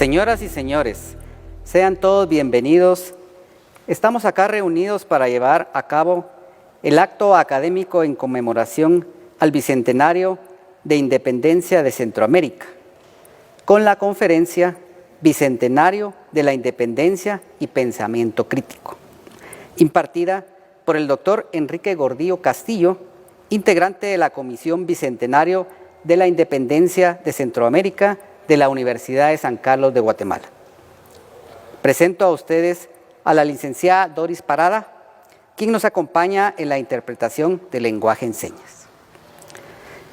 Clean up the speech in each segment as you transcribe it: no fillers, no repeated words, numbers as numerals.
Señoras y señores, sean todos bienvenidos. Estamos acá reunidos para llevar a cabo el acto académico en conmemoración al Bicentenario de Independencia de Centroamérica, con la conferencia Bicentenario de la Independencia y Pensamiento Crítico, impartida por el doctor Enrique Gordillo Castillo, integrante de la Comisión Bicentenario de la Independencia de Centroamérica de la Universidad de San Carlos de Guatemala. Presento a ustedes a la licenciada Doris Parada, quien nos acompaña en la interpretación del lenguaje en señas.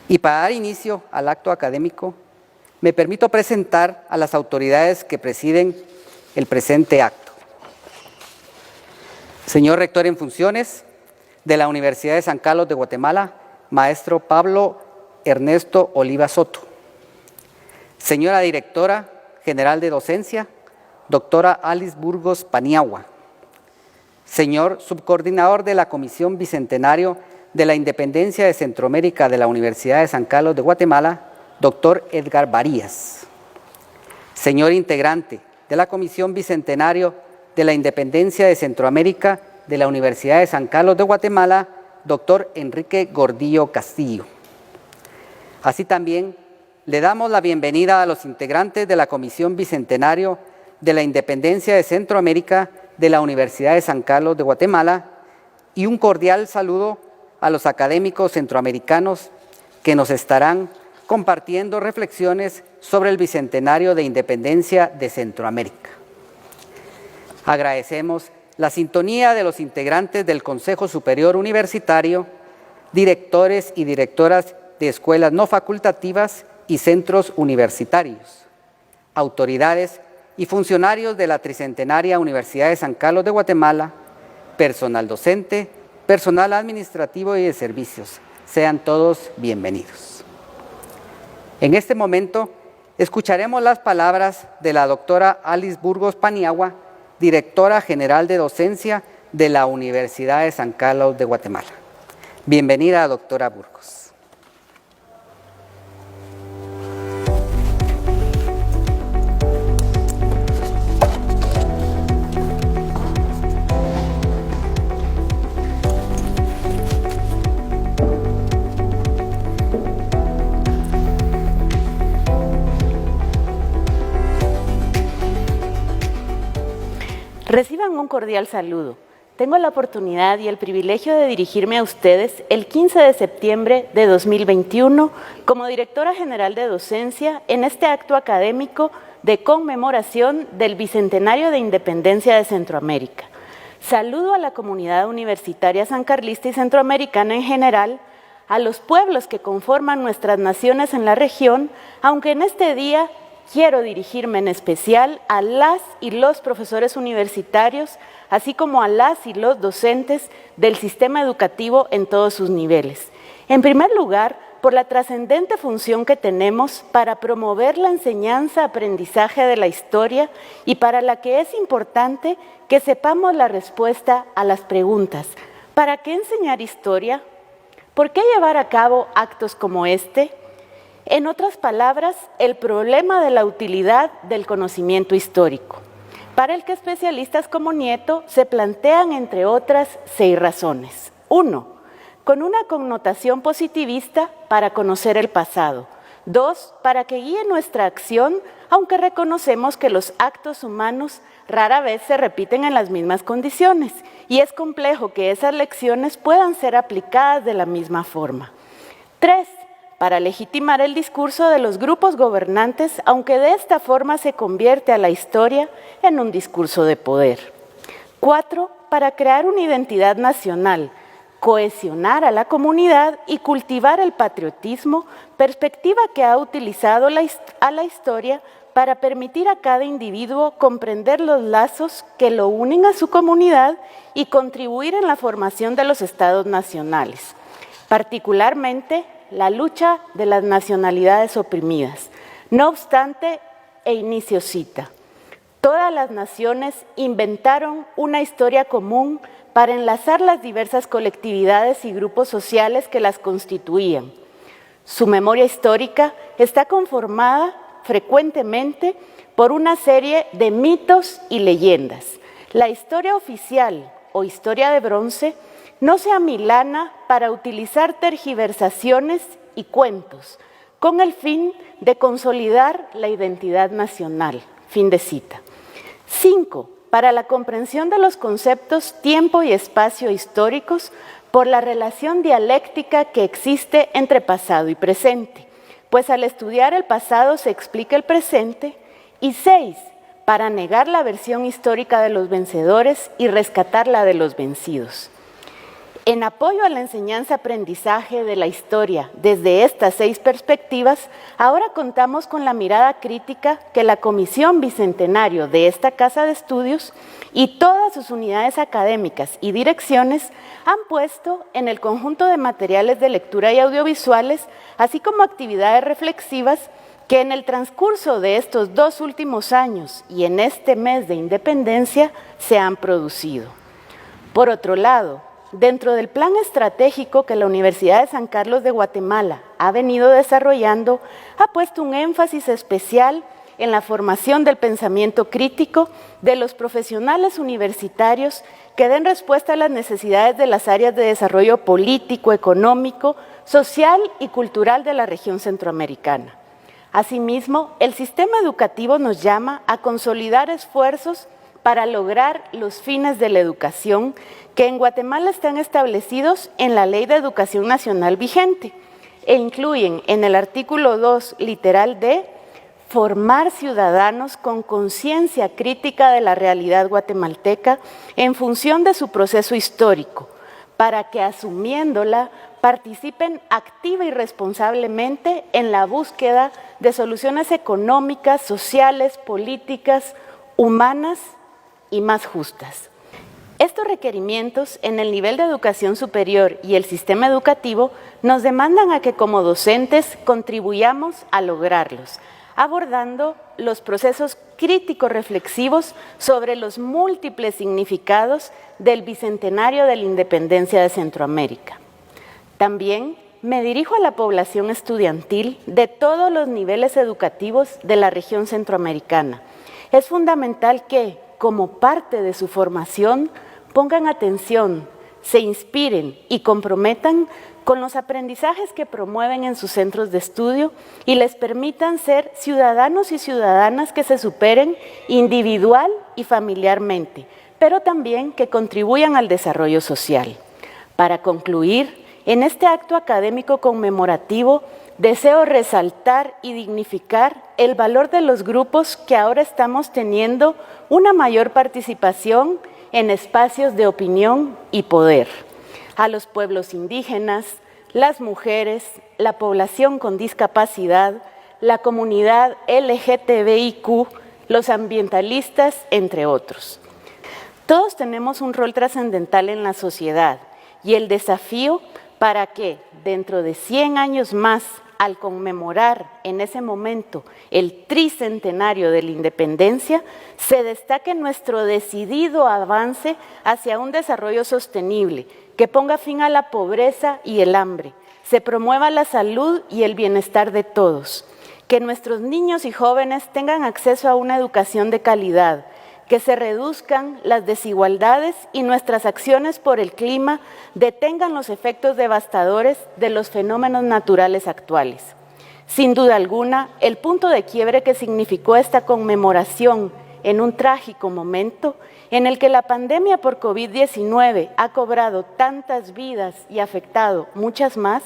Y para dar inicio al acto académico, me permito presentar a las autoridades que presiden el presente acto. Señor Rector en funciones de la Universidad de San Carlos de Guatemala, maestro Pablo Ernesto Oliva Soto. Señora Directora General de Docencia, doctora Alice Burgos Paniagua. Señor Subcoordinador de la Comisión Bicentenario de la Independencia de Centroamérica de la Universidad de San Carlos de Guatemala, doctor Edgar Varías. Señor Integrante de la Comisión Bicentenario de la Independencia de Centroamérica de la Universidad de San Carlos de Guatemala, doctor Enrique Gordillo Castillo. Así también le damos la bienvenida a los integrantes de la Comisión Bicentenario de la Independencia de Centroamérica de la Universidad de San Carlos de Guatemala y un cordial saludo a los académicos centroamericanos que nos estarán compartiendo reflexiones sobre el Bicentenario de Independencia de Centroamérica. Agradecemos la sintonía de los integrantes del Consejo Superior Universitario, directores y directoras de escuelas no facultativas y centros universitarios, autoridades y funcionarios de la Tricentenaria Universidad de San Carlos de Guatemala, personal docente, personal administrativo y de servicios. Sean todos bienvenidos. En este momento escucharemos las palabras de la doctora Alice Burgos Paniagua, directora general de docencia de la Universidad de San Carlos de Guatemala. Bienvenida, doctora Burgos. Reciban un cordial saludo. Tengo la oportunidad y el privilegio de dirigirme a ustedes el 15 de septiembre de 2021 como directora general de docencia en este acto académico de conmemoración del Bicentenario de Independencia de Centroamérica. Saludo a la comunidad universitaria sancarlista y centroamericana en general, a los pueblos que conforman nuestras naciones en la región, aunque en este día quiero dirigirme en especial a las y los profesores universitarios, así como a las y los docentes del sistema educativo en todos sus niveles. En primer lugar, por la trascendente función que tenemos para promover la enseñanza-aprendizaje de la historia y para la que es importante que sepamos la respuesta a las preguntas: ¿para qué enseñar historia? ¿Por qué llevar a cabo actos como este? En otras palabras, el problema de la utilidad del conocimiento histórico, para el que especialistas como Nieto se plantean, entre otras, 6 razones. 1. Con una connotación positivista para conocer el pasado. 2. Para que guíe nuestra acción, aunque reconocemos que los actos humanos rara vez se repiten en las mismas condiciones, y es complejo que esas lecciones puedan ser aplicadas de la misma forma. 3. Para legitimar el discurso de los grupos gobernantes, aunque de esta forma se convierte a la historia en un discurso de poder. 4. Para crear una identidad nacional, cohesionar a la comunidad y cultivar el patriotismo, perspectiva que ha utilizado a la historia para permitir a cada individuo comprender los lazos que lo unen a su comunidad y contribuir en la formación de los estados nacionales, particularmente la lucha de las nacionalidades oprimidas. No obstante, e inicio cita, todas las naciones inventaron una historia común para enlazar las diversas colectividades y grupos sociales que las constituían. Su memoria histórica está conformada frecuentemente por una serie de mitos y leyendas. La historia oficial o historia de bronce no se amilana para utilizar tergiversaciones y cuentos con el fin de consolidar la identidad nacional. Fin de cita. 5. Para la comprensión de los conceptos tiempo y espacio históricos por la relación dialéctica que existe entre pasado y presente, pues al estudiar el pasado se explica el presente. Y 6. Para negar la versión histórica de los vencedores y rescatar la de los vencidos. En apoyo a la enseñanza-aprendizaje de la historia desde estas 6 perspectivas, ahora contamos con la mirada crítica que la Comisión Bicentenario de esta Casa de Estudios y todas sus unidades académicas y direcciones han puesto en el conjunto de materiales de lectura y audiovisuales, así como actividades reflexivas que en el transcurso de estos 2 últimos años y en este mes de independencia se han producido. Por otro lado, dentro del plan estratégico que la Universidad de San Carlos de Guatemala ha venido desarrollando, ha puesto un énfasis especial en la formación del pensamiento crítico de los profesionales universitarios que den respuesta a las necesidades de las áreas de desarrollo político, económico, social y cultural de la región centroamericana. Asimismo, el sistema educativo nos llama a consolidar esfuerzos para lograr los fines de la educación que en Guatemala están establecidos en la Ley de Educación Nacional vigente e incluyen en el artículo 2, literal D, formar ciudadanos con conciencia crítica de la realidad guatemalteca en función de su proceso histórico, para que asumiéndola participen activa y responsablemente en la búsqueda de soluciones económicas, sociales, políticas, humanas y más justas. Estos requerimientos en el nivel de educación superior y el sistema educativo nos demandan a que como docentes contribuyamos a lograrlos, abordando los procesos críticos reflexivos sobre los múltiples significados del Bicentenario de la Independencia de Centroamérica. También me dirijo a la población estudiantil de todos los niveles educativos de la región centroamericana. Es fundamental que, como parte de su formación, pongan atención, se inspiren y comprometan con los aprendizajes que promueven en sus centros de estudio y les permitan ser ciudadanos y ciudadanas que se superen individual y familiarmente, pero también que contribuyan al desarrollo social. Para concluir, en este acto académico conmemorativo, deseo resaltar y dignificar el valor de los grupos que ahora estamos teniendo una mayor participación en espacios de opinión y poder. A los pueblos indígenas, las mujeres, la población con discapacidad, la comunidad LGTBIQ, los ambientalistas, entre otros. Todos tenemos un rol trascendental en la sociedad y el desafío para que, dentro de 100 años más, al conmemorar en ese momento el tricentenario de la independencia, se destaque nuestro decidido avance hacia un desarrollo sostenible que ponga fin a la pobreza y el hambre, se promueva la salud y el bienestar de todos, que nuestros niños y jóvenes tengan acceso a una educación de calidad, que se reduzcan las desigualdades y nuestras acciones por el clima detengan los efectos devastadores de los fenómenos naturales actuales. Sin duda alguna, el punto de quiebre que significó esta conmemoración en un trágico momento en el que la pandemia por COVID-19 ha cobrado tantas vidas y afectado muchas más,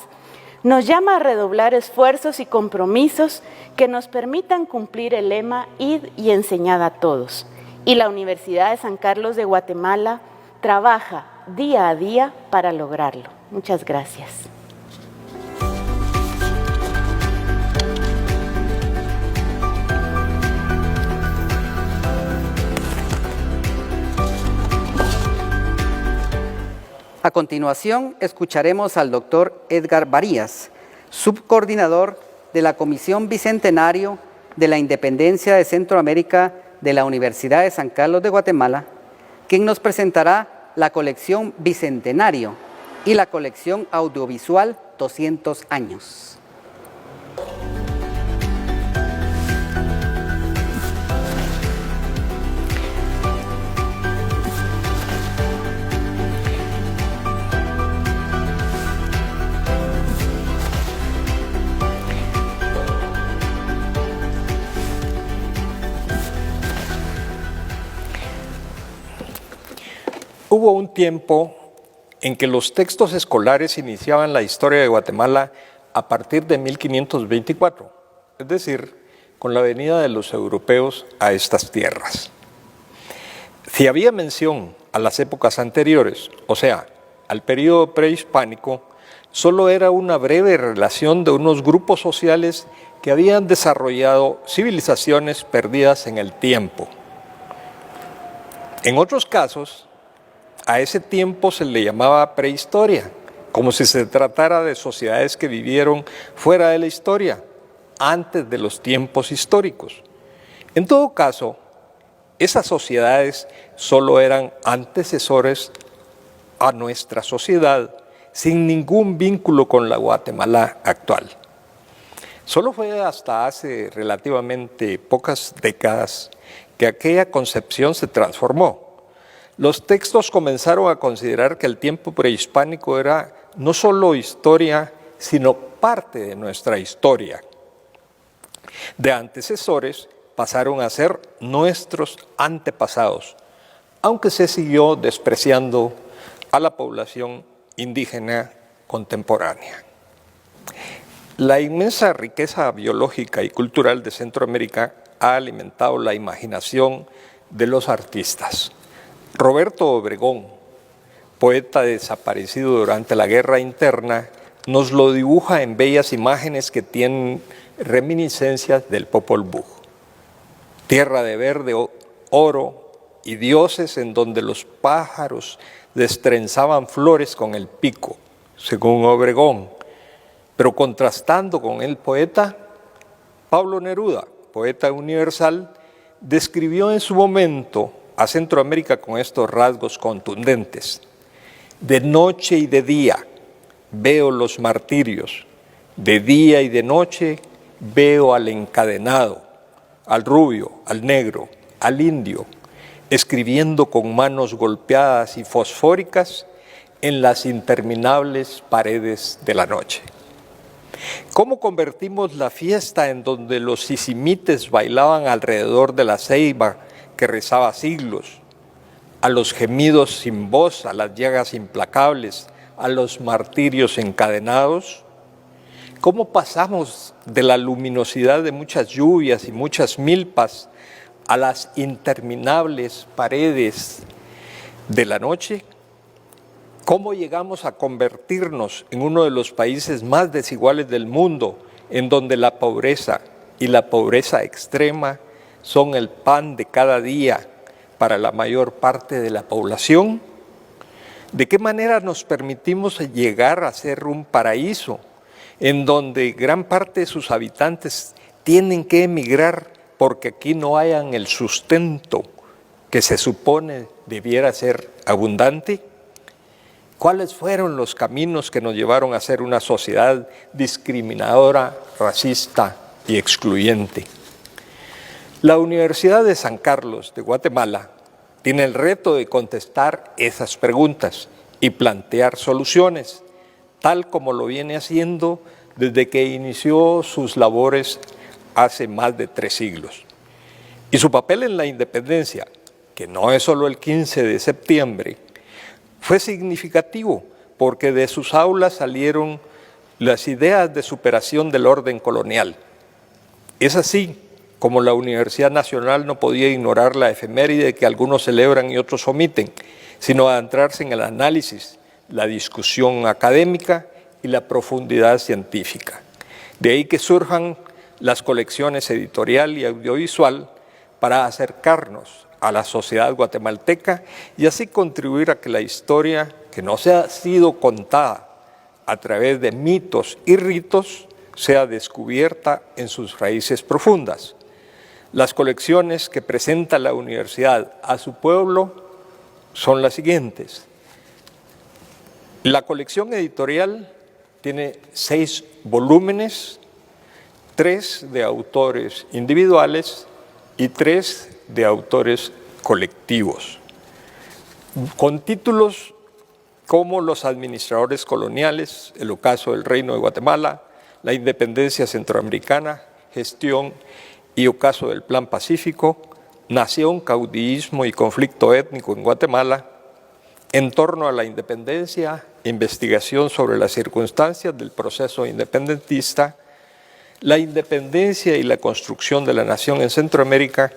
nos llama a redoblar esfuerzos y compromisos que nos permitan cumplir el lema «Id y enseñad a todos». Y la Universidad de San Carlos de Guatemala trabaja día a día para lograrlo. Muchas gracias. A continuación, escucharemos al doctor Edgar Varías, subcoordinador de la Comisión Bicentenario de la Independencia de Centroamérica de la Universidad de San Carlos de Guatemala, quien nos presentará la colección Bicentenario y la colección audiovisual 200 años. hubo un tiempo en que los textos escolares iniciaban la historia de Guatemala a partir de 1524, es decir, con la venida de los europeos a estas tierras. Si había mención a las épocas anteriores, o sea, al periodo prehispánico, solo era una breve relación de unos grupos sociales que habían desarrollado civilizaciones perdidas en el tiempo. En otros casos, a ese tiempo se le llamaba prehistoria, como si se tratara de sociedades que vivieron fuera de la historia, antes de los tiempos históricos. En todo caso, esas sociedades solo eran antecesores a nuestra sociedad, sin ningún vínculo con la Guatemala actual. Solo fue hasta hace relativamente pocas décadas que aquella concepción se transformó. Los textos comenzaron a considerar que el tiempo prehispánico era no solo historia, sino parte de nuestra historia. De antecesores pasaron a ser nuestros antepasados, aunque se siguió despreciando a la población indígena contemporánea. La inmensa riqueza biológica y cultural de Centroamérica ha alimentado la imaginación de los artistas. Roberto Obregón, poeta desaparecido durante la guerra interna, nos lo dibuja en bellas imágenes que tienen reminiscencias del Popol Vuh. Tierra de verde oro y dioses en donde los pájaros destrenzaban flores con el pico, según Obregón. Pero contrastando con el poeta, Pablo Neruda, poeta universal, describió en su momento a Centroamérica con estos rasgos contundentes. De noche y de día veo los martirios, de día y de noche veo al encadenado, al rubio, al negro, al indio, escribiendo con manos golpeadas y fosfóricas en las interminables paredes de la noche. ¿Cómo convertimos la fiesta en donde los sisimites bailaban alrededor de la ceiba que rezaba siglos, a los gemidos sin voz, a las llagas implacables, a los martirios encadenados? ¿Cómo pasamos de la luminosidad de muchas lluvias y muchas milpas a las interminables paredes de la noche? ¿Cómo llegamos a convertirnos en uno de los países más desiguales del mundo, en donde la pobreza y la pobreza extrema son el pan de cada día para la mayor parte de la población? ¿De qué manera nos permitimos llegar a ser un paraíso en donde gran parte de sus habitantes tienen que emigrar porque aquí no hayan el sustento que se supone debiera ser abundante? ¿Cuáles fueron los caminos que nos llevaron a ser una sociedad discriminadora, racista y excluyente? La Universidad de San Carlos de Guatemala tiene el reto de contestar esas preguntas y plantear soluciones, tal como lo viene haciendo desde que inició sus labores hace más de 3 siglos. Y su papel en la independencia, que no es solo el 15 de septiembre, fue significativo porque de sus aulas salieron las ideas de superación del orden colonial. Es así como la Universidad Nacional no podía ignorar la efeméride que algunos celebran y otros omiten, sino adentrarse en el análisis, la discusión académica y la profundidad científica. De ahí que surjan las colecciones editorial y audiovisual para acercarnos a la sociedad guatemalteca y así contribuir a que la historia, que no se ha sido contada a través de mitos y ritos, sea descubierta en sus raíces profundas. Las colecciones que presenta la universidad a su pueblo son las siguientes. La colección editorial tiene 6 volúmenes, 3 de autores individuales y 3 de autores colectivos, con títulos como Los administradores coloniales, el ocaso del Reino de Guatemala, la independencia centroamericana, gestión y ocaso del Plan Pacífico, nación, caudillismo y conflicto étnico en Guatemala, en torno a la independencia, investigación sobre las circunstancias del proceso independentista, la independencia y la construcción de la nación en Centroamérica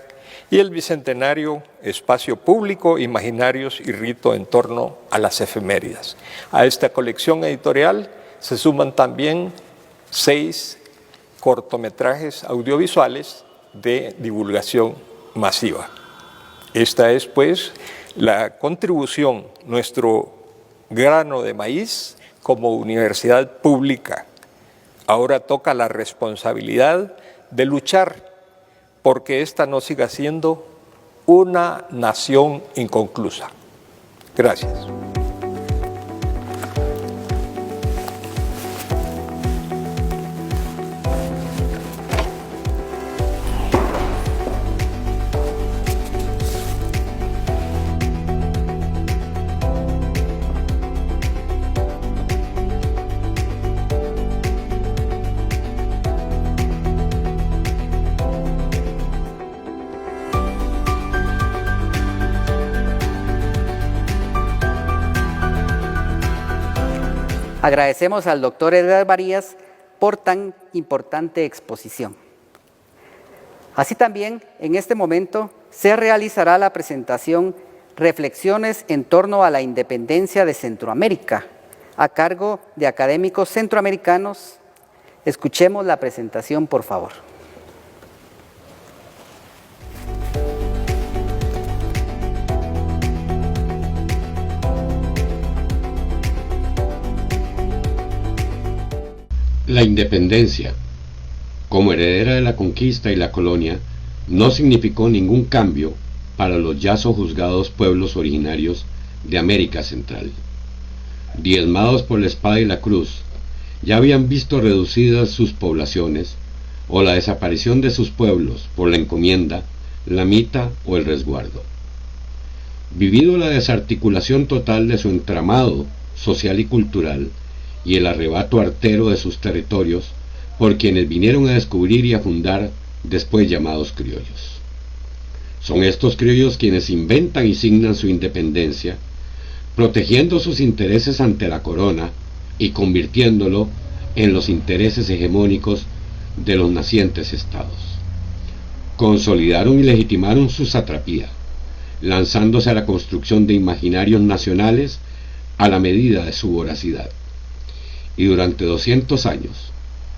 y el bicentenario, espacio público, imaginarios y rito en torno a las efemérides. A esta colección editorial se suman también 6 cortometrajes audiovisuales de divulgación masiva. Esta es, pues, la contribución, nuestro grano de maíz como universidad pública. Ahora toca la responsabilidad de luchar porque esta no siga siendo una nación inconclusa. Gracias. Agradecemos al doctor Edgar Varías por tan importante exposición. Así también, en este momento, se realizará la presentación Reflexiones en torno a la independencia de Centroamérica, a cargo de académicos centroamericanos. Escuchemos la presentación, por favor. La independencia, como heredera de la conquista y la colonia, no significó ningún cambio para los ya sojuzgados pueblos originarios de América Central. Diezmados por la espada y la cruz, ya habían visto reducidas sus poblaciones o la desaparición de sus pueblos por la encomienda, la mita o el resguardo. Vivido la desarticulación total de su entramado social y cultural, y el arrebato artero de sus territorios por quienes vinieron a descubrir y a fundar después llamados criollos. Son estos criollos quienes inventan y signan su independencia, protegiendo sus intereses ante la corona y convirtiéndolo en los intereses hegemónicos de los nacientes estados. Consolidaron y legitimaron su satrapía, lanzándose a la construcción de imaginarios nacionales a la medida de su voracidad. Y durante 200 años,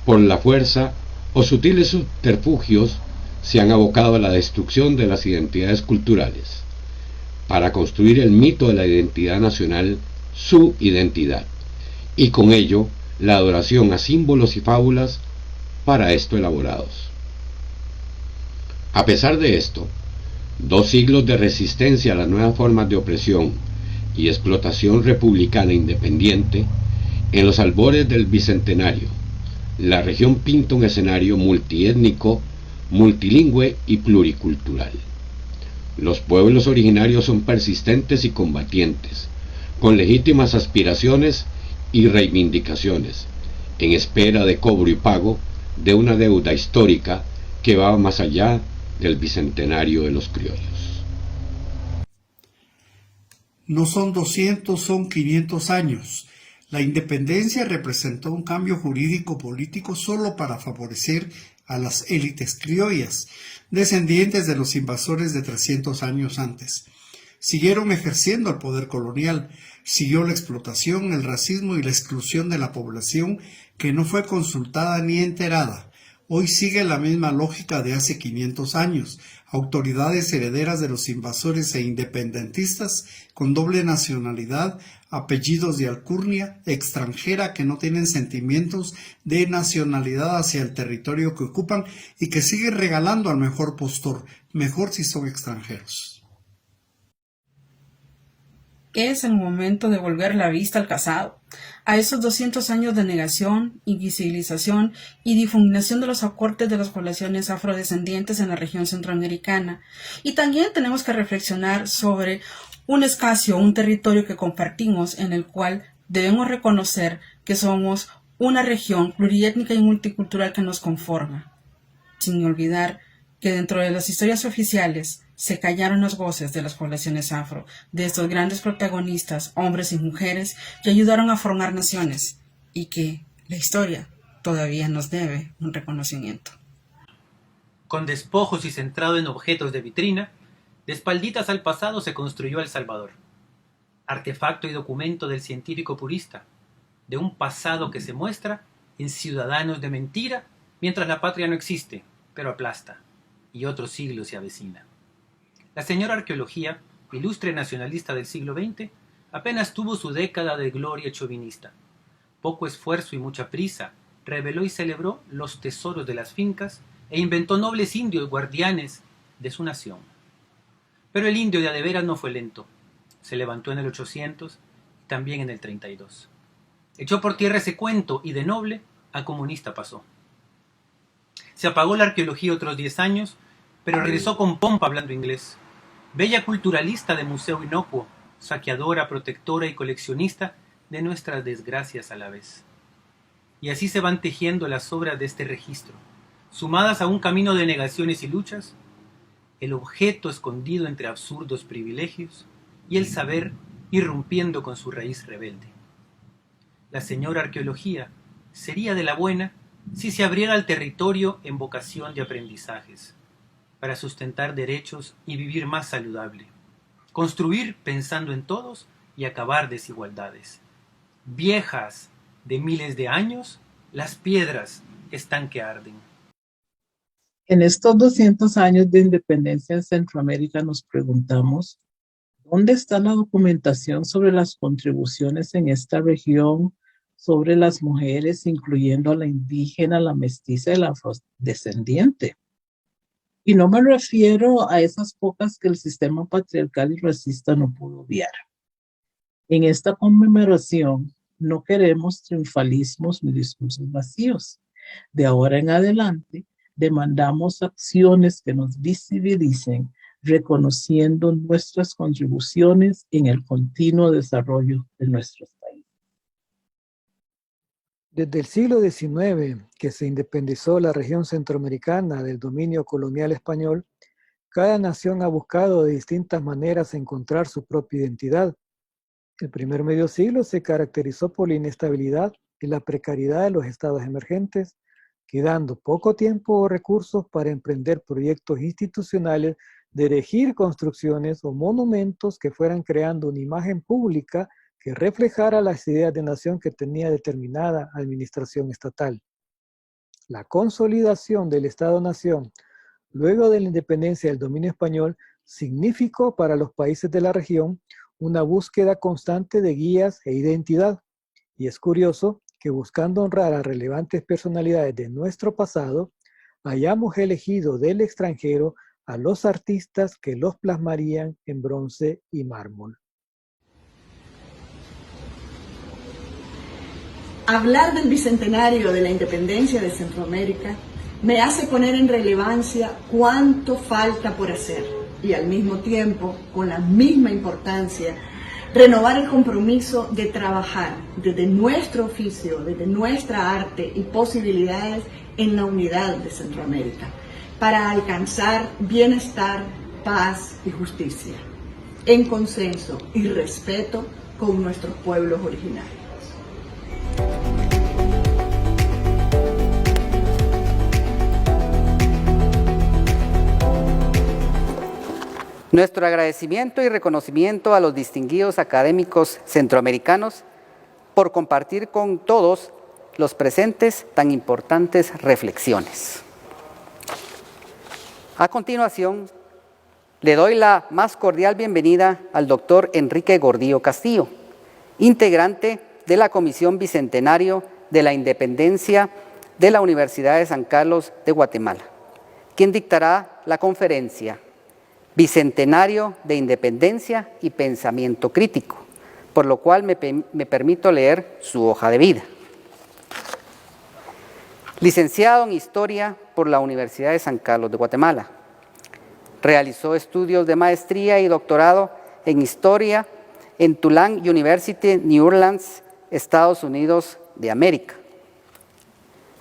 por la fuerza o sutiles subterfugios, se han abocado a la destrucción de las identidades culturales, para construir el mito de la identidad nacional, su identidad, y con ello la adoración a símbolos y fábulas para esto elaborados. A pesar de esto, 2 siglos de resistencia a las nuevas formas de opresión y explotación republicana independiente, en los albores del Bicentenario, la región pinta un escenario multiétnico, multilingüe y pluricultural. Los pueblos originarios son persistentes y combatientes, con legítimas aspiraciones y reivindicaciones, en espera de cobro y pago de una deuda histórica que va más allá del Bicentenario de los criollos. No son 200, son 500 años. La independencia representó un cambio jurídico-político solo para favorecer a las élites criollas, descendientes de los invasores de 300 años antes. Siguieron ejerciendo el poder colonial, siguió la explotación, el racismo y la exclusión de la población que no fue consultada ni enterada. Hoy sigue la misma lógica de hace 500 años, autoridades herederas de los invasores e independentistas con doble nacionalidad, apellidos de alcurnia extranjera que no tienen sentimientos de nacionalidad hacia el territorio que ocupan y que siguen regalando al mejor postor, mejor si son extranjeros. Es el momento de volver la vista al pasado, a esos 200 años de negación, invisibilización y difuminación de los aportes de las poblaciones afrodescendientes en la región centroamericana. Y también tenemos que reflexionar sobre un espacio, un territorio que compartimos en el cual debemos reconocer que somos una región pluriétnica y multicultural que nos conforma, sin olvidar que dentro de las historias oficiales se callaron las voces de las poblaciones afro, de estos grandes protagonistas, hombres y mujeres, que ayudaron a formar naciones y que la historia todavía nos debe un reconocimiento. Con despojos y centrado en objetos de vitrina, de espalditas al pasado se construyó El Salvador, artefacto y documento del científico purista, de un pasado que se muestra en ciudadanos de mentira, mientras la patria no existe, pero aplasta, y otro siglo se avecina. La señora arqueología, ilustre nacionalista del siglo XX, apenas tuvo su década de gloria chauvinista. Poco esfuerzo y mucha prisa, reveló y celebró los tesoros de las fincas e inventó nobles indios guardianes de su nación. Pero el indio de a de veras no fue lento. Se levantó en el 800 y también en el 32. Echó por tierra ese cuento y de noble a comunista pasó. Se apagó la arqueología otros 10 años, pero regresó con pompa hablando inglés. Bella culturalista de museo inocuo, saqueadora, protectora y coleccionista de nuestras desgracias a la vez. Y así se van tejiendo las obras de este registro, sumadas a un camino de negaciones y luchas, el objeto escondido entre absurdos privilegios y el saber irrumpiendo con su raíz rebelde. La señora arqueología sería de la buena si se abriera al territorio en vocación de aprendizajes, para sustentar derechos y vivir más saludable, construir pensando en todos y acabar desigualdades. Viejas de miles de años, las piedras están que arden. En estos 200 años de independencia en Centroamérica nos preguntamos, ¿dónde está la documentación sobre las contribuciones en esta región sobre las mujeres, incluyendo a la indígena, la mestiza y la afrodescendiente? Y no me refiero a esas pocas que el sistema patriarcal y racista no pudo obviar. En esta conmemoración no queremos triunfalismos ni discursos vacíos. De ahora en adelante, demandamos acciones que nos visibilicen, reconociendo nuestras contribuciones en el continuo desarrollo de nuestros países. Desde el siglo XIX, que se independizó la región centroamericana del dominio colonial español, cada nación ha buscado de distintas maneras encontrar su propia identidad. El primer medio siglo se caracterizó por la inestabilidad y la precariedad de los estados emergentes, quedando poco tiempo o recursos para emprender proyectos institucionales de erigir construcciones o monumentos que fueran creando una imagen pública que reflejara las ideas de nación que tenía determinada administración estatal. La consolidación del Estado-Nación, luego de la independencia del dominio español, significó para los países de la región una búsqueda constante de guías e identidad. Y es curioso que buscando honrar a relevantes personalidades de nuestro pasado, hayamos elegido del extranjero a los artistas que los plasmarían en bronce y mármol. Hablar del bicentenario de la independencia de Centroamérica me hace poner en relevancia cuánto falta por hacer y al mismo tiempo, con la misma importancia, renovar el compromiso de trabajar desde nuestro oficio, desde nuestra arte y posibilidades en la unidad de Centroamérica, para alcanzar bienestar, paz y justicia, en consenso y respeto con nuestros pueblos originarios. Nuestro agradecimiento y reconocimiento a los distinguidos académicos centroamericanos por compartir con todos los presentes tan importantes reflexiones. A continuación, le doy la más cordial bienvenida al doctor Enrique Gordillo Castillo, integrante de la Comisión Bicentenario de la Independencia de la Universidad de San Carlos de Guatemala, quien dictará la conferencia Bicentenario de Independencia y Pensamiento Crítico, por lo cual me permito leer su hoja de vida. Licenciado en Historia por la Universidad de San Carlos de Guatemala. Realizó estudios de maestría y doctorado en Historia en Tulane University, New Orleans, Estados Unidos de América.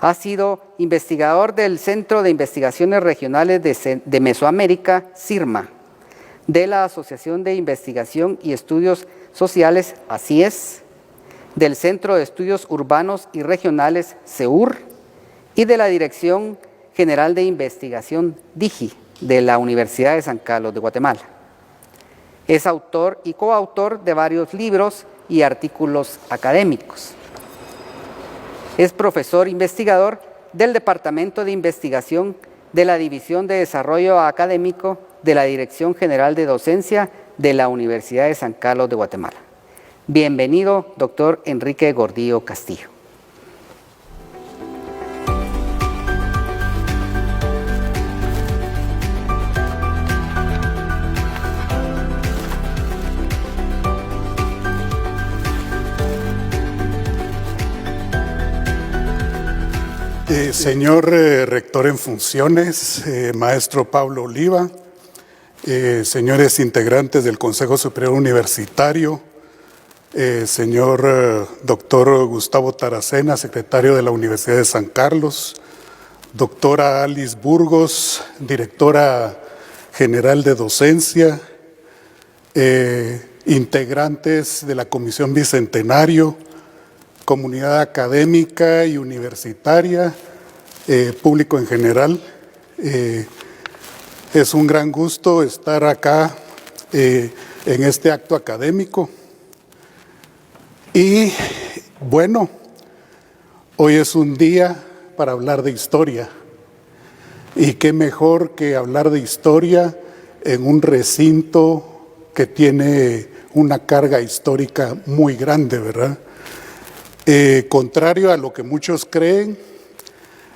Ha sido investigador del Centro de Investigaciones Regionales de Mesoamérica, CIRMA, de la Asociación de Investigación y Estudios Sociales, ACIES, del Centro de Estudios Urbanos y Regionales, CEUR, y de la Dirección General de Investigación, DIGI, de la Universidad de San Carlos de Guatemala. Es autor y coautor de varios libros y artículos académicos. Es profesor investigador del Departamento de Investigación de la División de Desarrollo Académico de la Dirección General de Docencia de la Universidad de San Carlos de Guatemala. Bienvenido, doctor Enrique Gordillo Castillo. Señor rector en funciones, maestro Pablo Oliva, señores integrantes del Consejo Superior Universitario, señor doctor Gustavo Taracena, secretario de la Universidad de San Carlos, doctora Alice Burgos, directora general de docencia, integrantes de la Comisión Bicentenario, comunidad académica y universitaria, público en general. Es un gran gusto estar acá en este acto académico. Y bueno, hoy es un día para hablar de historia. Y qué mejor que hablar de historia en un recinto que tiene una carga histórica muy grande, ¿verdad? Contrario a lo que muchos creen,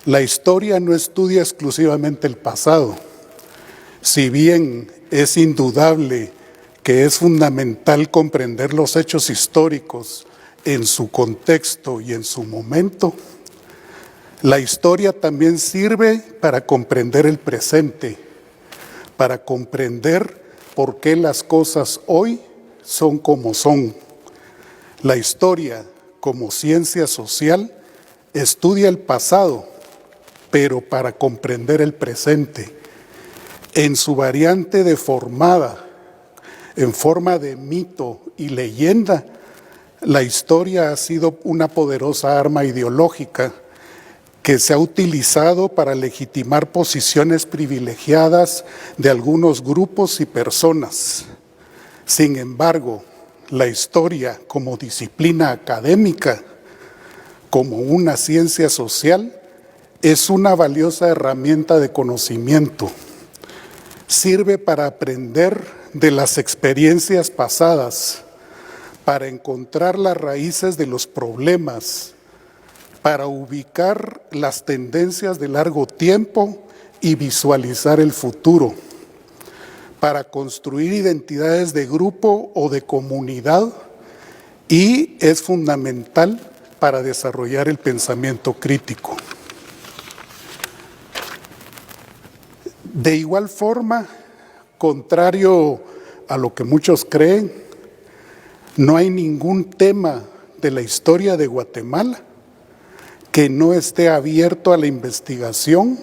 la historia no estudia exclusivamente el pasado. Si bien es indudable que es fundamental comprender los hechos históricos en su contexto y en su momento, la historia también sirve para comprender el presente, para comprender por qué las cosas hoy son como son. La historia, como ciencia social, estudia el pasado, pero para comprender el presente. En su variante deformada, en forma de mito y leyenda, la historia ha sido una poderosa arma ideológica que se ha utilizado para legitimar posiciones privilegiadas de algunos grupos y personas. Sin embargo, la historia como disciplina académica, como una ciencia social, es una valiosa herramienta de conocimiento. Sirve para aprender de las experiencias pasadas, para encontrar las raíces de los problemas, para ubicar las tendencias de largo tiempo y visualizar el futuro, para construir identidades de grupo o de comunidad, y es fundamental para desarrollar el pensamiento crítico. De igual forma, contrario a lo que muchos creen, no hay ningún tema de la historia de Guatemala que no esté abierto a la investigación,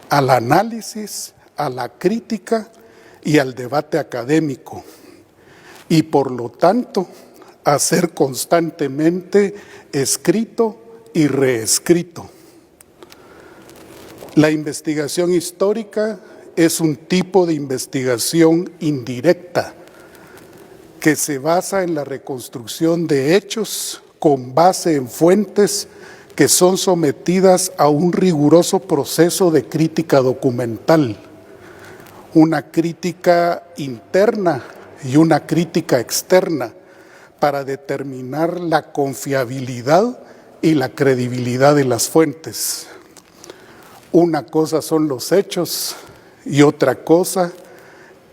al análisis, a la crítica y al debate académico, y por lo tanto a ser constantemente escrito y reescrito. La investigación histórica es un tipo de investigación indirecta que se basa en la reconstrucción de hechos con base en fuentes que son sometidas a un riguroso proceso de crítica documental, una crítica interna y una crítica externa para determinar la confiabilidad y la credibilidad de las fuentes. Una cosa son los hechos y otra cosa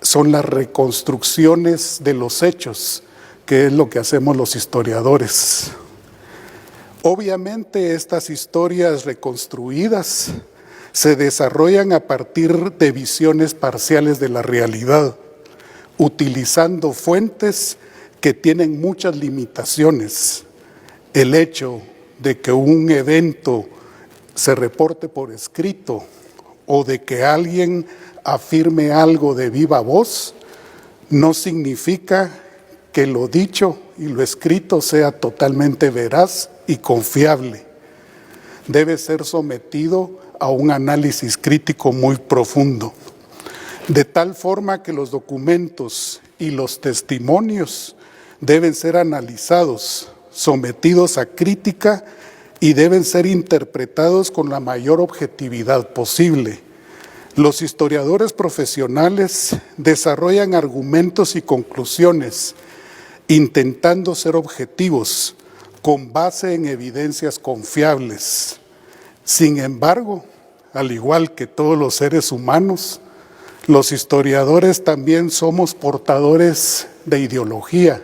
son las reconstrucciones de los hechos, que es lo que hacemos los historiadores. Obviamente estas historias reconstruidas se desarrollan a partir de visiones parciales de la realidad, utilizando fuentes que tienen muchas limitaciones. El hecho de que un evento se reporte por escrito o de que alguien afirme algo de viva voz no significa que lo dicho y lo escrito sea totalmente veraz y confiable. Debe ser sometido a un análisis crítico muy profundo, de tal forma que los documentos y los testimonios deben ser analizados, sometidos a crítica y deben ser interpretados con la mayor objetividad posible. Los historiadores profesionales desarrollan argumentos y conclusiones intentando ser objetivos con base en evidencias confiables. Sin embargo, al igual que todos los seres humanos, los historiadores también somos portadores de ideología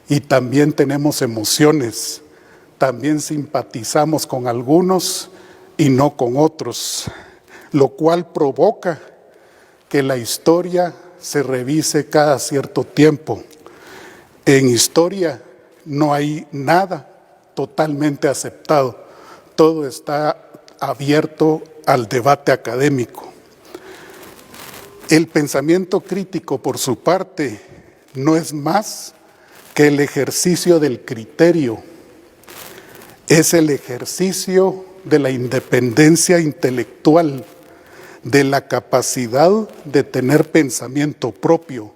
y también tenemos emociones, también simpatizamos con algunos y no con otros, lo cual provoca que la historia se revise cada cierto tiempo. En historia no hay nada totalmente aceptado, todo está abierto al debate académico. El pensamiento crítico, por su parte, no es más que el ejercicio del criterio, es el ejercicio de la independencia intelectual, de la capacidad de tener pensamiento propio,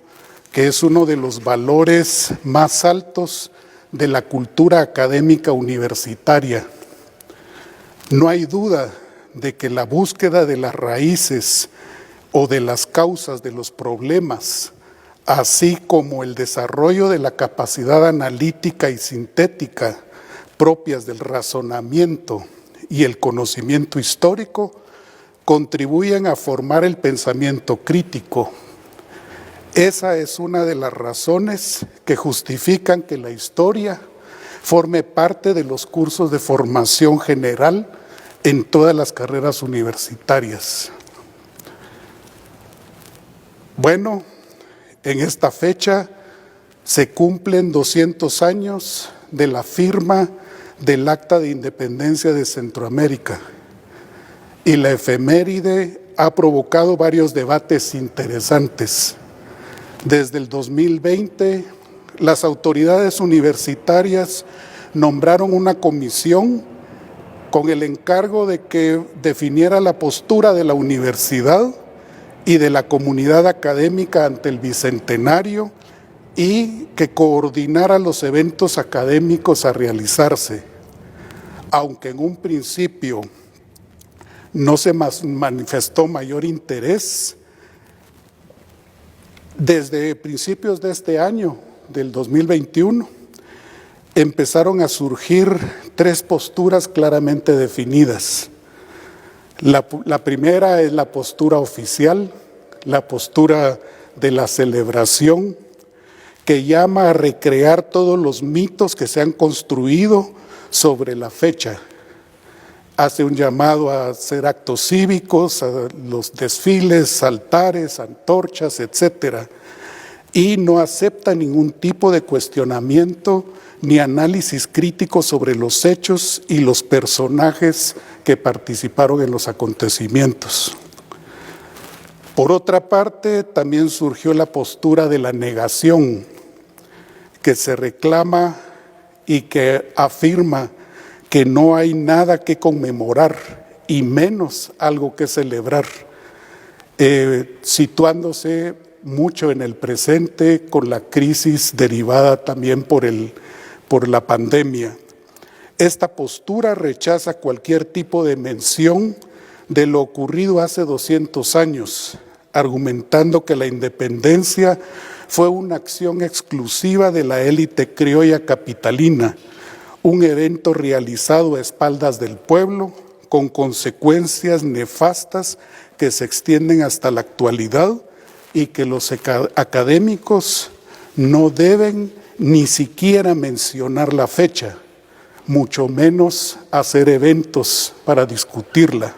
que es uno de los valores más altos de la cultura académica universitaria. No hay duda de que la búsqueda de las raíces o de las causas de los problemas, así como el desarrollo de la capacidad analítica y sintética propias del razonamiento y el conocimiento histórico, contribuyen a formar el pensamiento crítico. Esa es una de las razones que justifican que la historia forme parte de los cursos de formación general en todas las carreras universitarias. Bueno, en esta fecha se cumplen 200 años de la firma del Acta de Independencia de Centroamérica y la efeméride ha provocado varios debates interesantes. Desde el 2020, las autoridades universitarias nombraron una comisión con el encargo de que definiera la postura de la universidad y de la comunidad académica ante el Bicentenario y que coordinara los eventos académicos a realizarse. Aunque en un principio no se manifestó mayor interés, desde principios de este año, del 2021, empezaron a surgir 3 posturas claramente definidas. La primera es la postura oficial, la postura de la celebración, que llama a recrear todos los mitos que se han construido sobre la fecha. Hace un llamado a hacer actos cívicos, a los desfiles, altares, antorchas, etcétera, y no acepta ningún tipo de cuestionamiento ni análisis crítico sobre los hechos y los personajes que participaron en los acontecimientos. Por otra parte, también surgió la postura de la negación, que se reclama y que afirma que no hay nada que conmemorar y menos algo que celebrar, situándose mucho en el presente con la crisis derivada también por la pandemia. Esta postura rechaza cualquier tipo de mención de lo ocurrido hace 200 años, argumentando que la independencia fue una acción exclusiva de la élite criolla capitalina, un evento realizado a espaldas del pueblo, con consecuencias nefastas que se extienden hasta la actualidad y que los académicos no deben ni siquiera mencionar la fecha, mucho menos hacer eventos para discutirla.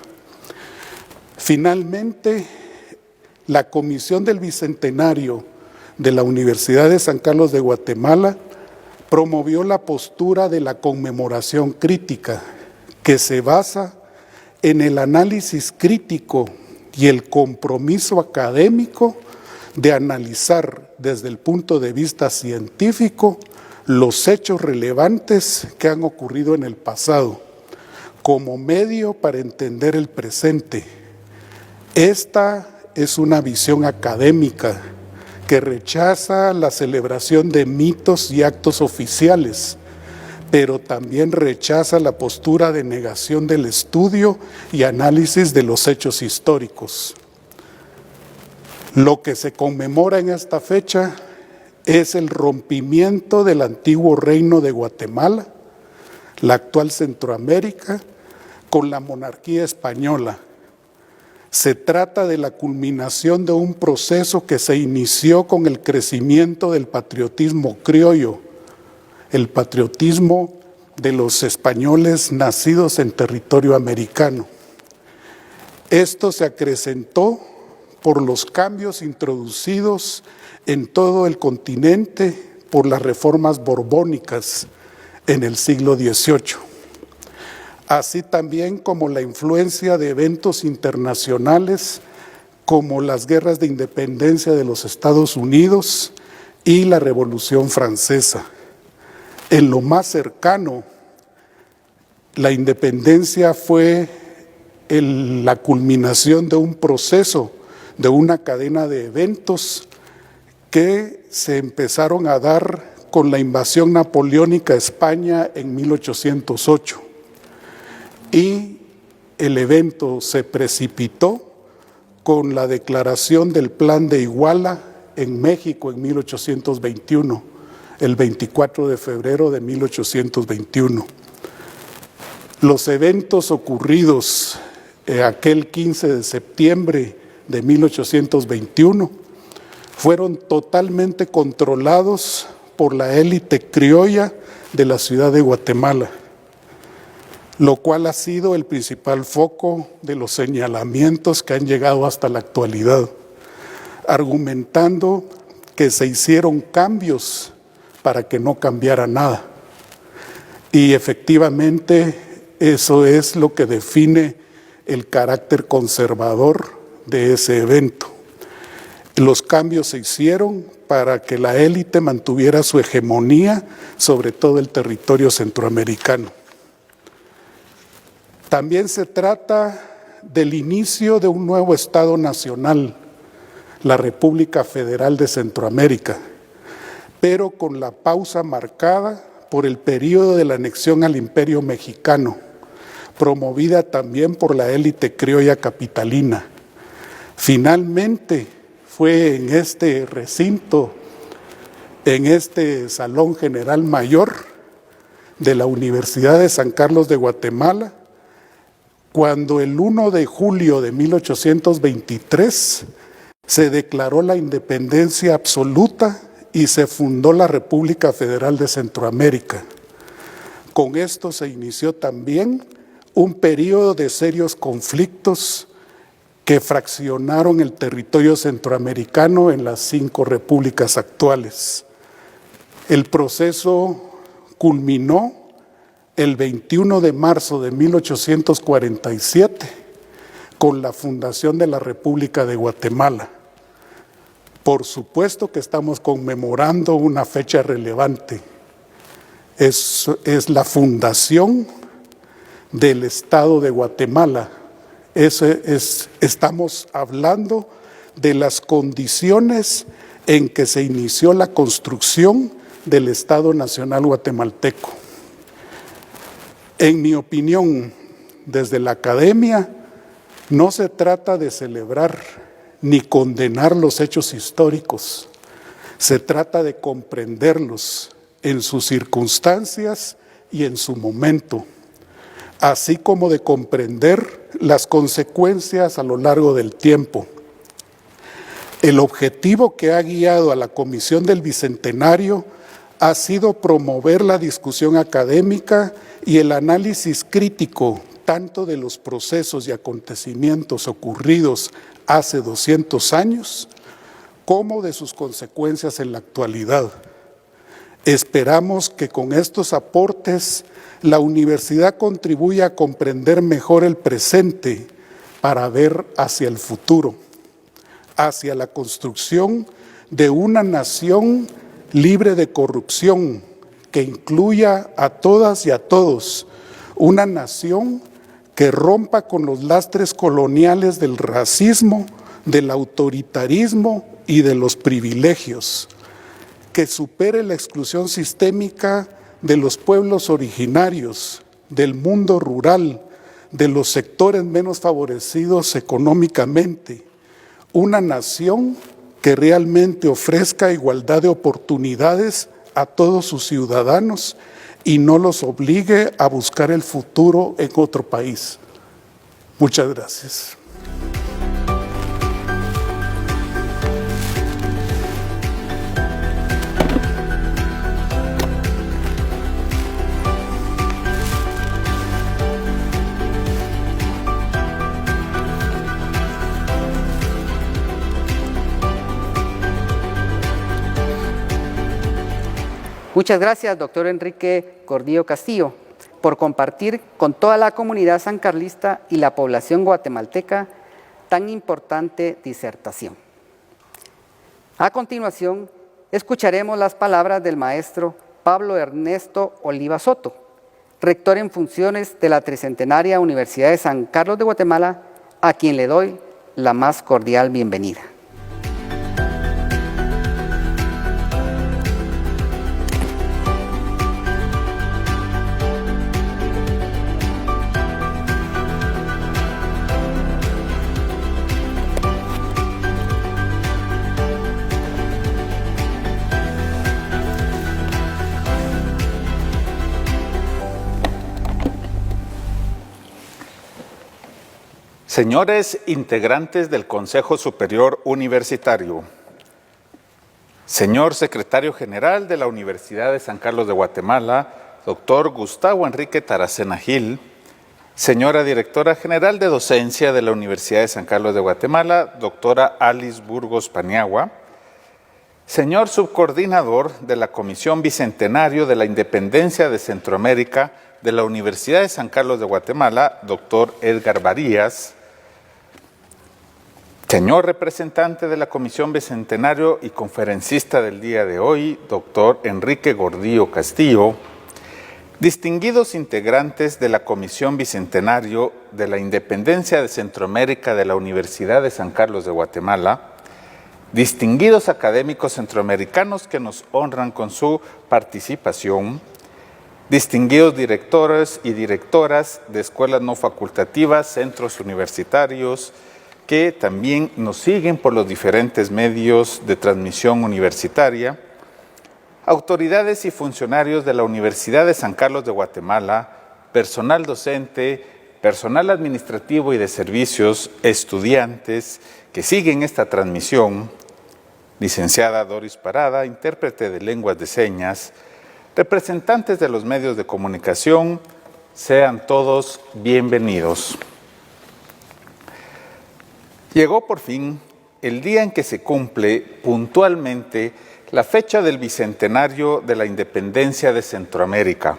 Finalmente, la Comisión del Bicentenario de la Universidad de San Carlos de Guatemala promovió la postura de la conmemoración crítica, que se basa en el análisis crítico y el compromiso académico de analizar desde el punto de vista científico los hechos relevantes que han ocurrido en el pasado, como medio para entender el presente. Esta es una visión académica que rechaza la celebración de mitos y actos oficiales, pero también rechaza la postura de negación del estudio y análisis de los hechos históricos. Lo que se conmemora en esta fecha es el rompimiento del antiguo reino de Guatemala, la actual Centroamérica, con la monarquía española. Se trata de la culminación de un proceso que se inició con el crecimiento del patriotismo criollo, el patriotismo de los españoles nacidos en territorio americano. Esto se acrecentó por los cambios introducidos en todo el continente por las reformas borbónicas en el siglo XVIII, así también como la influencia de eventos internacionales como las guerras de independencia de los Estados Unidos y la Revolución Francesa. En lo más cercano, la independencia fue la culminación de un proceso, de una cadena de eventos que se empezaron a dar con la invasión napoleónica a España en 1808. Y el evento se precipitó con la declaración del Plan de Iguala en México en 1821, el 24 de febrero de 1821. Los eventos ocurridos aquel 15 de septiembre de 1821 fueron totalmente controlados por la élite criolla de la ciudad de Guatemala, lo cual ha sido el principal foco de los señalamientos que han llegado hasta la actualidad, argumentando que se hicieron cambios para que no cambiara nada. Y efectivamente eso es lo que define el carácter conservador de ese evento. Los cambios se hicieron para que la élite mantuviera su hegemonía sobre todo el territorio centroamericano. También se trata del inicio de un nuevo Estado nacional, la República Federal de Centroamérica, pero con la pausa marcada por el periodo de la anexión al Imperio Mexicano, promovida también por la élite criolla capitalina. Finalmente fue en este recinto, en este Salón General Mayor de la Universidad de San Carlos de Guatemala, cuando el 1 de julio de 1823 se declaró la independencia absoluta y se fundó la República Federal de Centroamérica. Con esto se inició también un periodo de serios conflictos que fraccionaron el territorio centroamericano en las 5 repúblicas actuales. El proceso culminó el 21 de marzo de 1847 con la fundación de la República de Guatemala. Por supuesto que estamos conmemorando una fecha relevante. Es la fundación del Estado de Guatemala. Estamos hablando de las condiciones en que se inició la construcción del Estado Nacional Guatemalteco. En mi opinión, desde la academia, no se trata de celebrar ni condenar los hechos históricos, se trata de comprenderlos en sus circunstancias y en su momento, así como de comprender las consecuencias a lo largo del tiempo. El objetivo que ha guiado a la Comisión del Bicentenario ha sido promover la discusión académica y el análisis crítico tanto de los procesos y acontecimientos ocurridos hace 200 años como de sus consecuencias en la actualidad. Esperamos que con estos aportes la universidad contribuya a comprender mejor el presente para ver hacia el futuro. hacia la construcción de una nación libre de corrupción, que incluya a todas y a todos, una nación que rompa con los lastres coloniales del racismo, del autoritarismo y de los privilegios, que supere la exclusión sistémica de los pueblos originarios, del mundo rural, de los sectores menos favorecidos económicamente, una nación que realmente ofrezca igualdad de oportunidades a todos sus ciudadanos y no los obligue a buscar el futuro en otro país. Muchas gracias. Muchas gracias, doctor Enrique Gordillo Castillo, por compartir con toda la comunidad sancarlista y la población guatemalteca tan importante disertación. A continuación, escucharemos las palabras del maestro Pablo Ernesto Oliva Soto, rector en funciones de la Tricentenaria Universidad de San Carlos de Guatemala, a quien le doy la más cordial bienvenida. Señores integrantes del Consejo Superior Universitario, señor secretario general de la Universidad de San Carlos de Guatemala, doctor Gustavo Enrique Taracena Gil, señora directora general de docencia de la Universidad de San Carlos de Guatemala, doctora Alice Burgos Paniagua, señor subcoordinador de la Comisión Bicentenario de la Independencia de Centroamérica de la Universidad de San Carlos de Guatemala, doctor Edgar Varías, señor representante de la Comisión Bicentenario y conferencista del día de hoy, doctor Enrique Gordillo Castillo, distinguidos integrantes de la Comisión Bicentenario de la Independencia de Centroamérica de la Universidad de San Carlos de Guatemala, distinguidos académicos centroamericanos que nos honran con su participación, distinguidos directores y directoras de escuelas no facultativas, centros universitarios, que también nos siguen por los diferentes medios de transmisión universitaria, autoridades y funcionarios de la Universidad de San Carlos de Guatemala, personal docente, personal administrativo y de servicios, estudiantes que siguen esta transmisión, licenciada Doris Parada, intérprete de lenguas de señas, representantes de los medios de comunicación, sean todos bienvenidos. Llegó por fin el día en que se cumple puntualmente la fecha del bicentenario de la independencia de Centroamérica.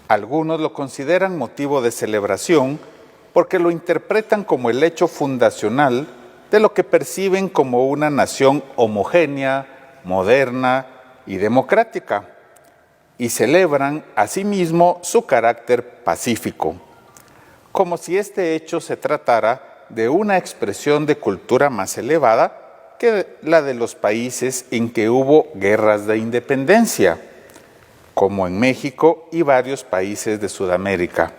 Algunos lo consideran motivo de celebración porque lo interpretan como el hecho fundacional de lo que perciben como una nación homogénea, moderna y democrática, y celebran asimismo su carácter pacífico, como si este hecho se tratara de una expresión de cultura más elevada que la de los países en que hubo guerras de independencia, como en México y varios países de Sudamérica,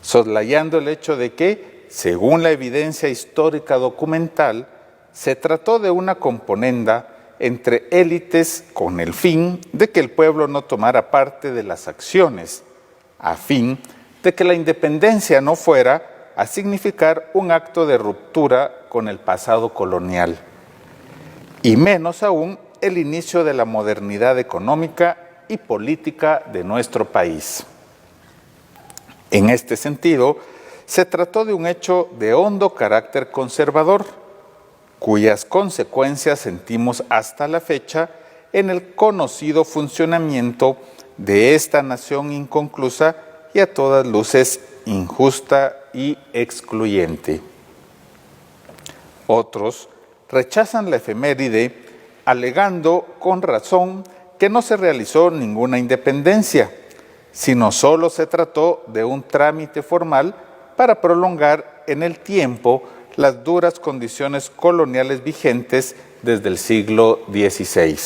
soslayando el hecho de que, según la evidencia histórica documental, se trató de una componenda entre élites con el fin de que el pueblo no tomara parte de las acciones, a fin de que la independencia no fuera a significar un acto de ruptura con el pasado colonial, y menos aún el inicio de la modernidad económica y política de nuestro país. En este sentido, se trató de un hecho de hondo carácter conservador, cuyas consecuencias sentimos hasta la fecha en el conocido funcionamiento de esta nación inconclusa y a todas luces injusta y excluyente. Otros rechazan la efeméride alegando con razón que no se realizó ninguna independencia, sino solo se trató de un trámite formal para prolongar en el tiempo las duras condiciones coloniales vigentes desde el siglo XVI.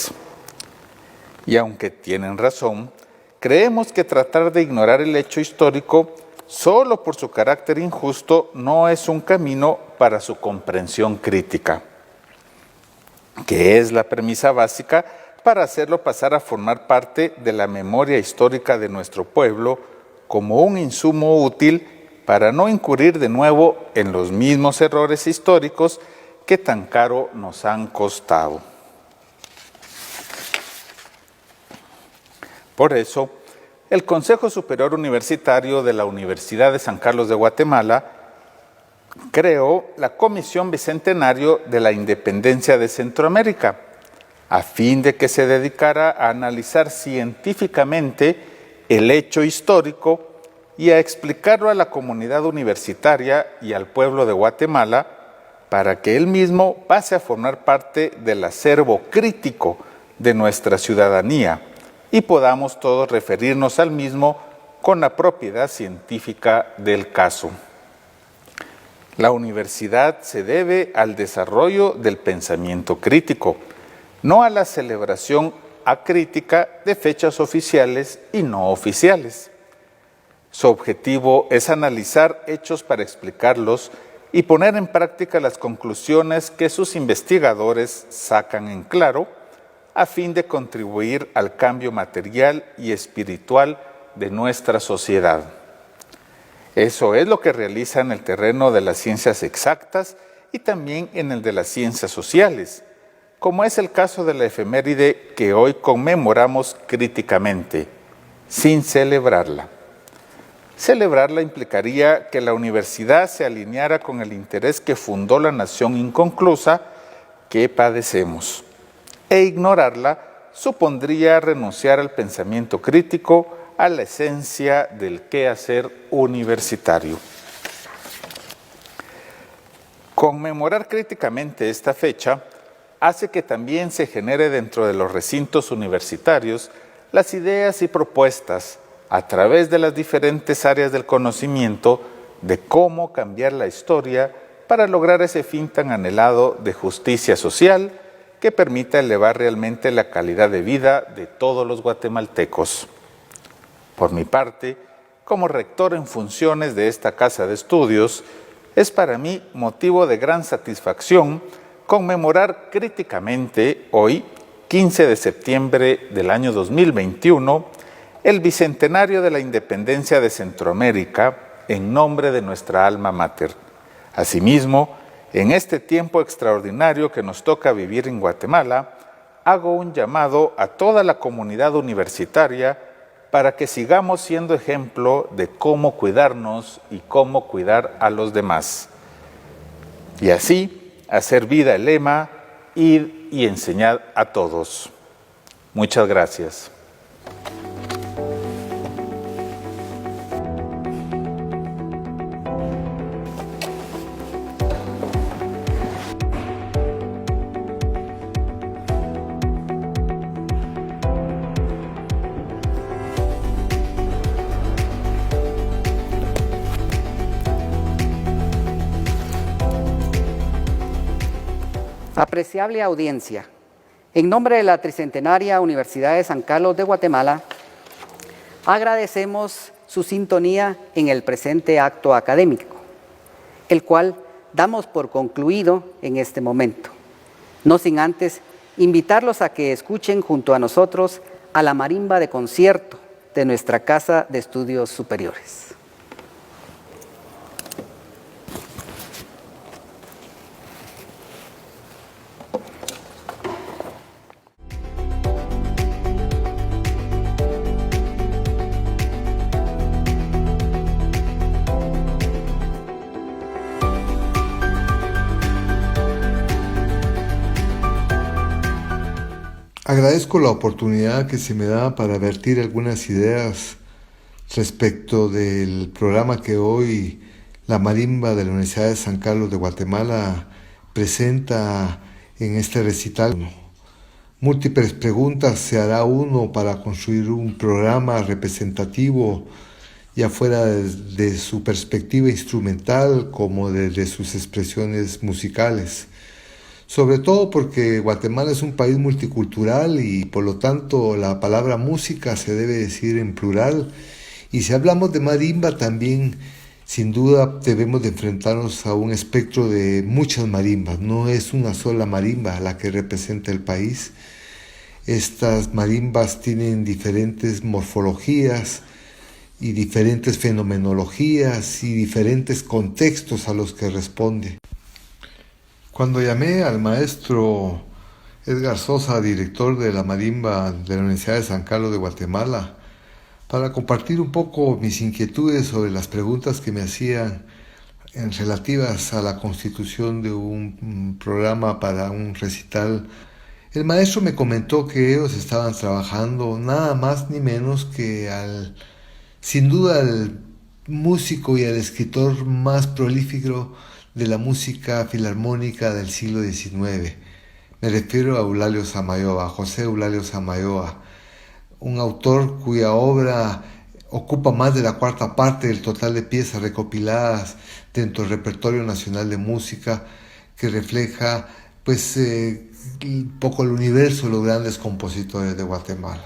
Y aunque tienen razón, creemos que tratar de ignorar el hecho histórico solo por su carácter injusto no es un camino para su comprensión crítica, que es la premisa básica para hacerlo pasar a formar parte de la memoria histórica de nuestro pueblo como un insumo útil para no incurrir de nuevo en los mismos errores históricos que tan caro nos han costado. Por eso, el Consejo Superior Universitario de la Universidad de San Carlos de Guatemala creó la Comisión Bicentenario de la Independencia de Centroamérica, a fin de que se dedicara a analizar científicamente el hecho histórico y a explicarlo a la comunidad universitaria y al pueblo de Guatemala para que él mismo pase a formar parte del acervo crítico de nuestra ciudadanía y podamos todos referirnos al mismo con la propiedad científica del caso. La universidad se debe al desarrollo del pensamiento crítico, no a la celebración acrítica de fechas oficiales y no oficiales. Su objetivo es analizar hechos para explicarlos y poner en práctica las conclusiones que sus investigadores sacan en claro, a fin de contribuir al cambio material y espiritual de nuestra sociedad. Eso es lo que realiza en el terreno de las ciencias exactas y también en el de las ciencias sociales, como es el caso de la efeméride que hoy conmemoramos críticamente, sin celebrarla. Celebrarla implicaría que la universidad se alineara con el interés que fundó la nación inconclusa que padecemos, e ignorarla supondría renunciar al pensamiento crítico, a la esencia del quehacer universitario. Conmemorar críticamente esta fecha hace que también se genere dentro de los recintos universitarios las ideas y propuestas a través de las diferentes áreas del conocimiento de cómo cambiar la historia para lograr ese fin tan anhelado de justicia social que permita elevar realmente la calidad de vida de todos los guatemaltecos. Por mi parte, como rector en funciones de esta casa de estudios, es para mí motivo de gran satisfacción conmemorar críticamente hoy, 15 de septiembre del año 2021, el Bicentenario de la Independencia de Centroamérica en nombre de nuestra alma mater. Asimismo, en este tiempo extraordinario que nos toca vivir en Guatemala, hago un llamado a toda la comunidad universitaria para que sigamos siendo ejemplo de cómo cuidarnos y cómo cuidar a los demás. Y así, hacer vida el lema, ir y enseñar a todos. Muchas gracias. Apreciable audiencia, en nombre de la Tricentenaria Universidad de San Carlos de Guatemala, agradecemos su sintonía en el presente acto académico, el cual damos por concluido en este momento, no sin antes invitarlos a que escuchen junto a nosotros a la marimba de concierto de nuestra Casa de Estudios Superiores. Agradezco la oportunidad que se me da para vertir algunas ideas respecto del programa que hoy la marimba de la Universidad de San Carlos de Guatemala presenta en este recital. Múltiples preguntas se hará uno para construir un programa representativo, ya fuera de su perspectiva instrumental como de sus expresiones musicales. Sobre todo porque Guatemala es un país multicultural y por lo tanto la palabra música se debe decir en plural. Y si hablamos de marimba también, sin duda debemos de enfrentarnos a un espectro de muchas marimbas. No es una sola marimba la que representa el país. Estas marimbas tienen diferentes morfologías y diferentes fenomenologías y diferentes contextos a los que responde. Cuando llamé al maestro Edgar Sosa, director de la marimba de la Universidad de San Carlos de Guatemala, para compartir un poco mis inquietudes sobre las preguntas que me hacían relativas a la constitución de un programa para un recital, el maestro me comentó que ellos estaban trabajando nada más ni menos que sin duda al músico y al escritor más prolífico de la música filarmónica del siglo XIX. Me refiero a Eulalio Samayoa, José Eulalio Samayoa, un autor cuya obra ocupa más de la 1/4 parte del total de piezas recopiladas dentro del Repertorio Nacional de Música, que refleja un poco el universo de los grandes compositores de Guatemala.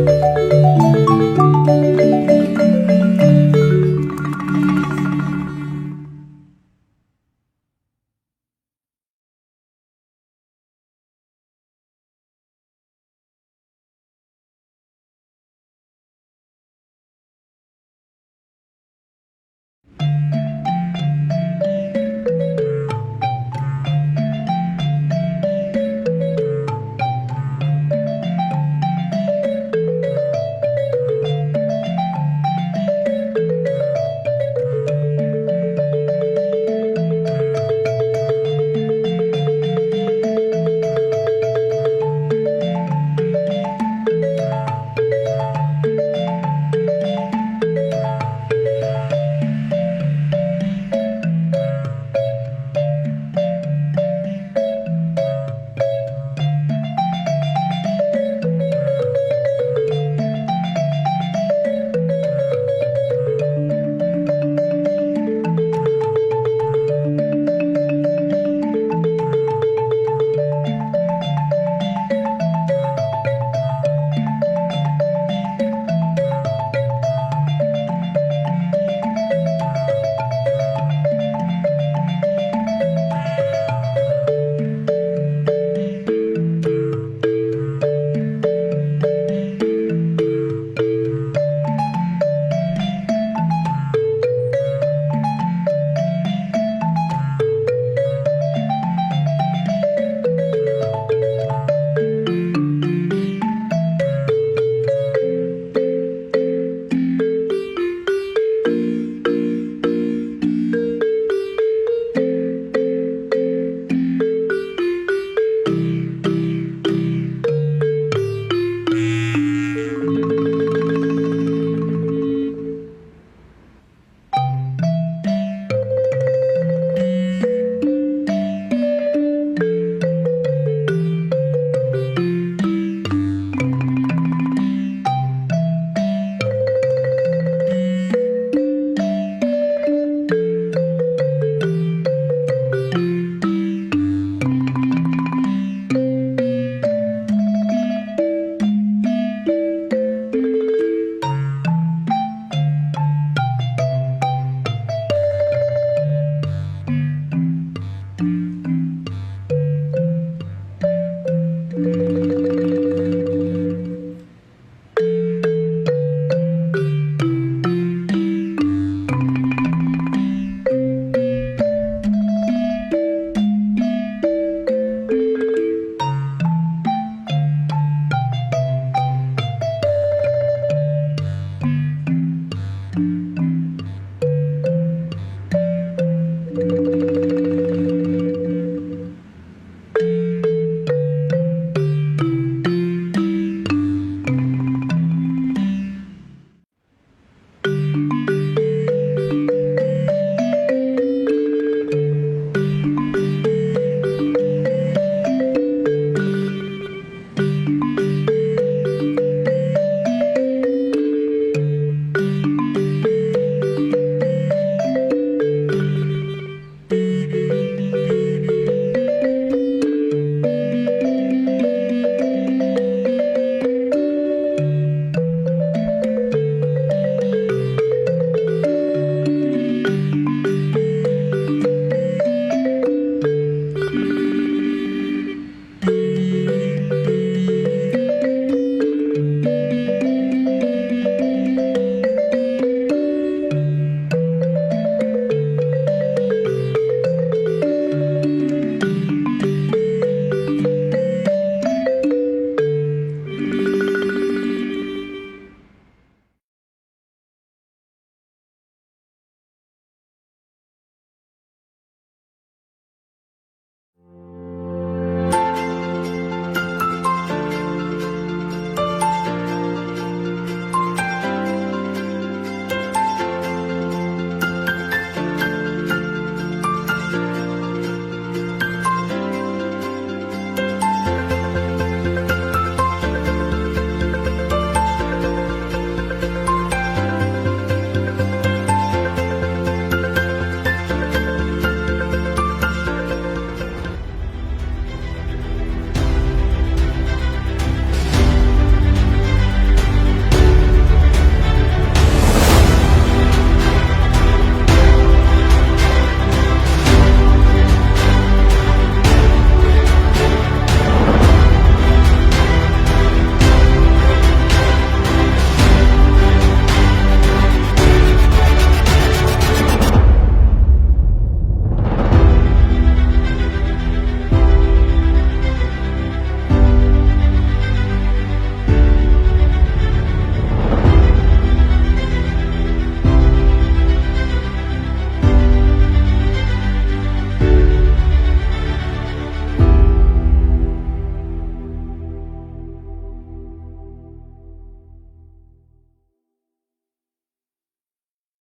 Música